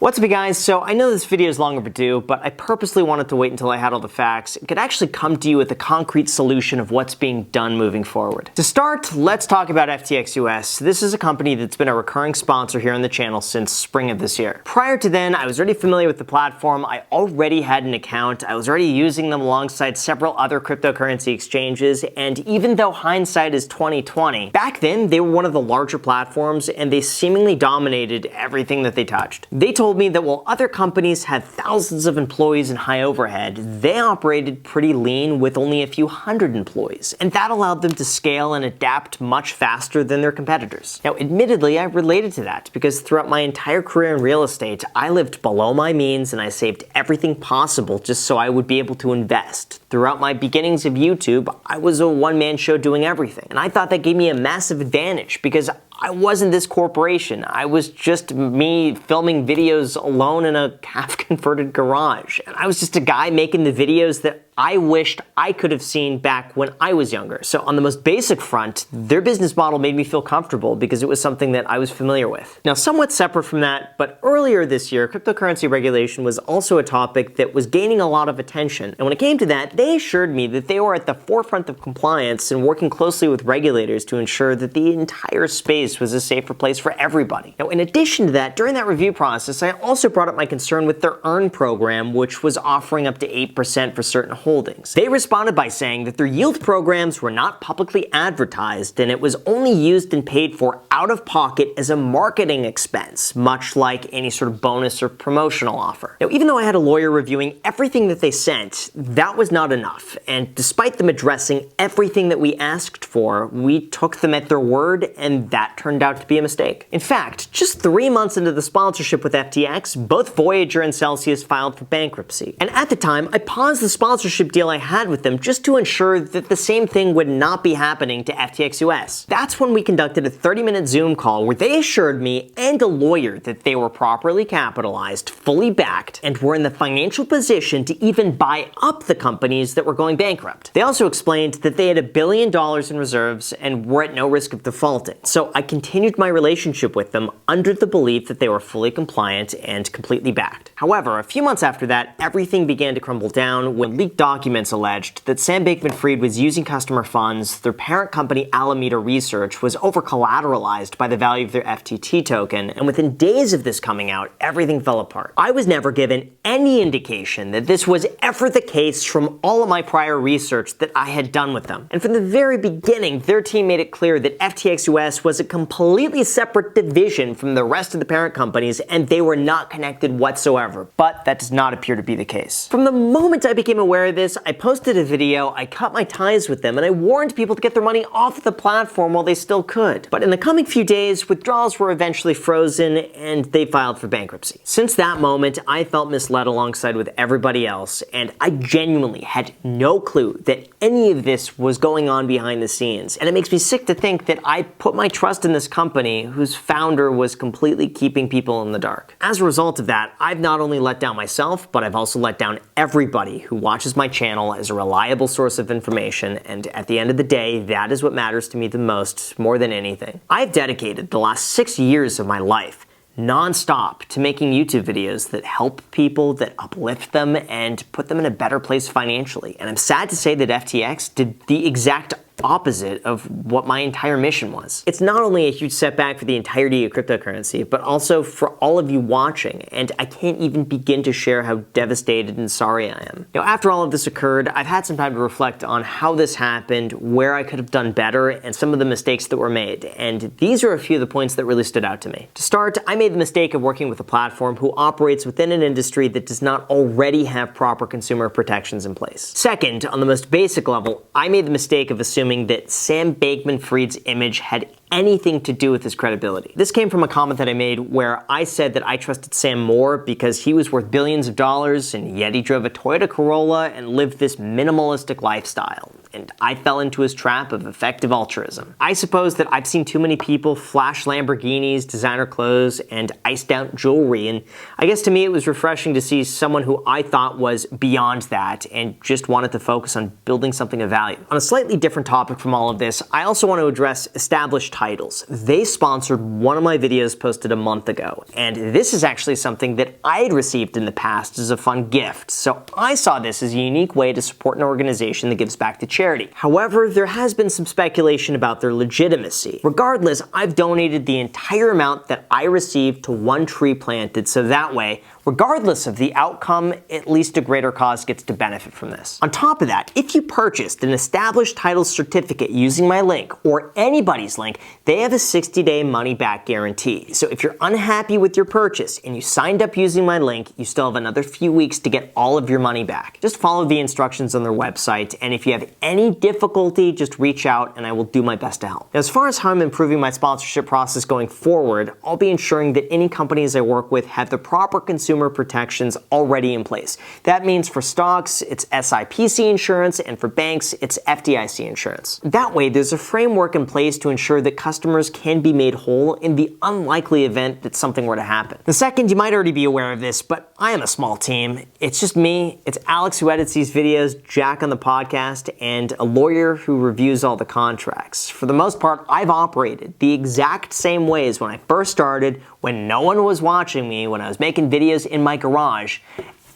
What's up, you guys? So I know this video is long overdue, but I purposely wanted to wait until I had all the facts and could actually come to you with a concrete solution of what's being done moving forward. To start, let's talk about FTX US. This is a company that's been a recurring sponsor here on the channel since spring of this year. Prior to then, I was already familiar with the platform. I already had an account. I was already using them alongside several other cryptocurrency exchanges, and even though hindsight is 2020, back then they were one of the larger platforms and they seemingly dominated everything that they touched. They told me that while other companies had thousands of employees and high overhead, they operated pretty lean with only a few hundred employees, and that allowed them to scale and adapt much faster than their competitors. Now, admittedly, I related to that because throughout my entire career in real estate, I lived below my means and I saved everything possible just so I would be able to invest. Throughout my beginnings of YouTube, I was a one-man show doing everything, and I thought that gave me a massive advantage because I wasn't this corporation. I was just me filming videos alone in a half-converted garage. And I was just a guy making the videos that I wished I could have seen back when I was younger. So on the most basic front, their business model made me feel comfortable because it was something that I was familiar with. Now, somewhat separate from that, but earlier this year, cryptocurrency regulation was also a topic that was gaining a lot of attention. And when it came to that, they assured me that they were at the forefront of compliance and working closely with regulators to ensure that the entire space was a safer place for everybody. Now, in addition to that, during that review process, I also brought up my concern with their Earn program, which was offering up to 8% for certain holdings. They responded by saying that their yield programs were not publicly advertised and it was only used and paid for out of pocket as a marketing expense, much like any sort of bonus or promotional offer. Now, even though I had a lawyer reviewing everything that they sent, that was not enough. And despite them addressing everything that we asked for, we took them at their word, and that turned out to be a mistake. In fact, just 3 months into the sponsorship with FTX, both Voyager and Celsius filed for bankruptcy. And at the time, I paused the sponsorship deal I had with them just to ensure that the same thing would not be happening to FTX US. That's when we conducted a 30-minute Zoom call where they assured me and a lawyer that they were properly capitalized, fully backed, and were in the financial position to even buy up the companies that were going bankrupt. They also explained that they had $1 billion in reserves and were at no risk of defaulting. So I continued my relationship with them under the belief that they were fully compliant and completely backed. However, a few months after that, everything began to crumble down when leaked documents alleged that Sam Bankman-Fried was using customer funds, their parent company Alameda Research was over-collateralized by the value of their FTT token, and within days of this coming out, everything fell apart. I was never given any indication that this was ever the case from all of my prior research that I had done with them. And from the very beginning, their team made it clear that FTX US was a completely separate division from the rest of the parent companies, and they were not connected whatsoever. But that does not appear to be the case. From the moment I became aware of this, I posted a video, I cut my ties with them, and I warned people to get their money off of the platform while they still could. But in the coming few days, withdrawals were eventually frozen and they filed for bankruptcy. Since that moment, I felt misled alongside with everybody else, and I genuinely had no clue that any of this was going on behind the scenes. And it makes me sick to think that I put my trust in this company whose founder was completely keeping people in the dark. As a result of that, I've not only let down myself, but I've also let down everybody who watches my channel as a reliable source of information, and at the end of the day, that is what matters to me the most, more than anything. I've dedicated the last 6 years of my life non-stop to making YouTube videos that help people, that uplift them, and put them in a better place financially. And I'm sad to say that FTX did the exact opposite of what my entire mission was. It's not only a huge setback for the entirety of cryptocurrency, but also for all of you watching, and I can't even begin to share how devastated and sorry I am. Now, after all of this occurred, I've had some time to reflect on how this happened, where I could have done better, and some of the mistakes that were made, and these are a few of the points that really stood out to me. To start, I made the mistake of working with a platform who operates within an industry that does not already have proper consumer protections in place. Second, on the most basic level, I made the mistake of assuming that Sam Bankman-Fried's image had anything to do with his credibility. This came from a comment that I made where I said that I trusted Sam more because he was worth billions of dollars and yet he drove a Toyota Corolla and lived this minimalistic lifestyle. And I fell into his trap of effective altruism. I suppose that I've seen too many people flash Lamborghinis, designer clothes, and iced out jewelry, and I guess to me it was refreshing to see someone who I thought was beyond that and just wanted to focus on building something of value. On a slightly different topic from all of this, I also want to address established Titles. They sponsored one of my videos posted a month ago, and this is actually something that I had received in the past as a fun gift, so I saw this as a unique way to support an organization that gives back to charity. However, there has been some speculation about their legitimacy. Regardless, I've donated the entire amount that I received to One Tree Planted, so that way, regardless of the outcome, at least a greater cause gets to benefit from this. On top of that, if you purchased an established title certificate using my link, or anybody's link, they have a 60-day money-back guarantee. So if you're unhappy with your purchase and you signed up using my link, you still have another few weeks to get all of your money back. Just follow the instructions on their website, and if you have any difficulty, just reach out and I will do my best to help. Now, as far as how I'm improving my sponsorship process going forward, I'll be ensuring that any companies I work with have the proper consumer protections already in place. That means for stocks, it's SIPC insurance, and for banks, it's FDIC insurance. That way, there's a framework in place to ensure that customers can be made whole in the unlikely event that something were to happen. The second, you might already be aware of this, but I am a small team. It's just me, it's Alex who edits these videos, Jack on the podcast, and a lawyer who reviews all the contracts. For the most part, I've operated the exact same ways when I first started, when no one was watching me, when I was making videos in my garage.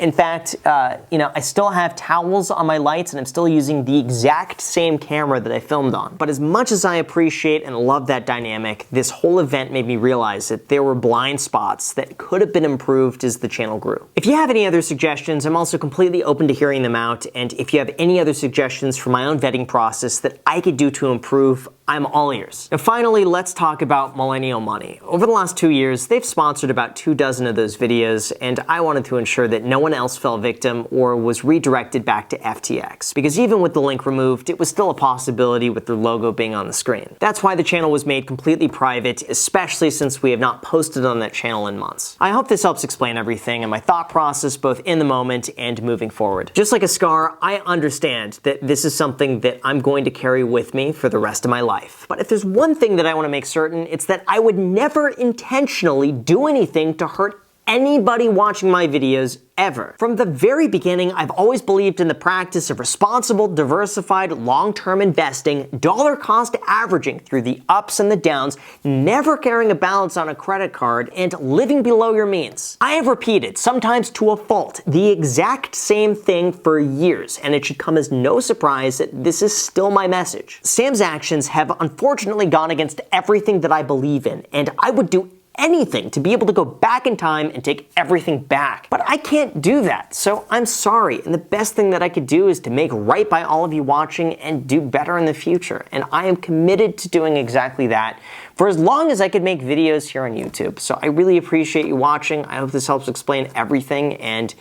In fact, I still have towels on my lights and I'm still using the exact same camera that I filmed on. But as much as I appreciate and love that dynamic, this whole event made me realize that there were blind spots that could have been improved as the channel grew. If you have any other suggestions, I'm also completely open to hearing them out. And if you have any other suggestions for my own vetting process that I could do to improve, I'm all ears. Now finally, let's talk about Millennial Money. Over the last 2 years, they've sponsored about 24 of those videos, and I wanted to ensure that no one else fell victim or was redirected back to FTX. Because even with the link removed, it was still a possibility with their logo being on the screen. That's why the channel was made completely private, especially since we have not posted on that channel in months. I hope this helps explain everything and my thought process both in the moment and moving forward. Just like a scar, I understand that this is something that I'm going to carry with me for the rest of my life. But if there's one thing that I want to make certain, it's that I would never intentionally do anything to hurt anybody watching my videos ever. From the very beginning, I've always believed in the practice of responsible, diversified, long-term investing, dollar cost averaging through the ups and the downs, never carrying a balance on a credit card, and living below your means. I have repeated, sometimes to a fault, the exact same thing for years, and it should come as no surprise that this is still my message. Sam's actions have unfortunately gone against everything that I believe in, and I would do anything to be able to go back in time and take everything back. But I can't do that, so I'm sorry. And the best thing that I could do is to make right by all of you watching and do better in the future. And I am committed to doing exactly that for as long as I could make videos here on YouTube. So I really appreciate you watching. I hope this helps explain everything, and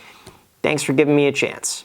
thanks for giving me a chance.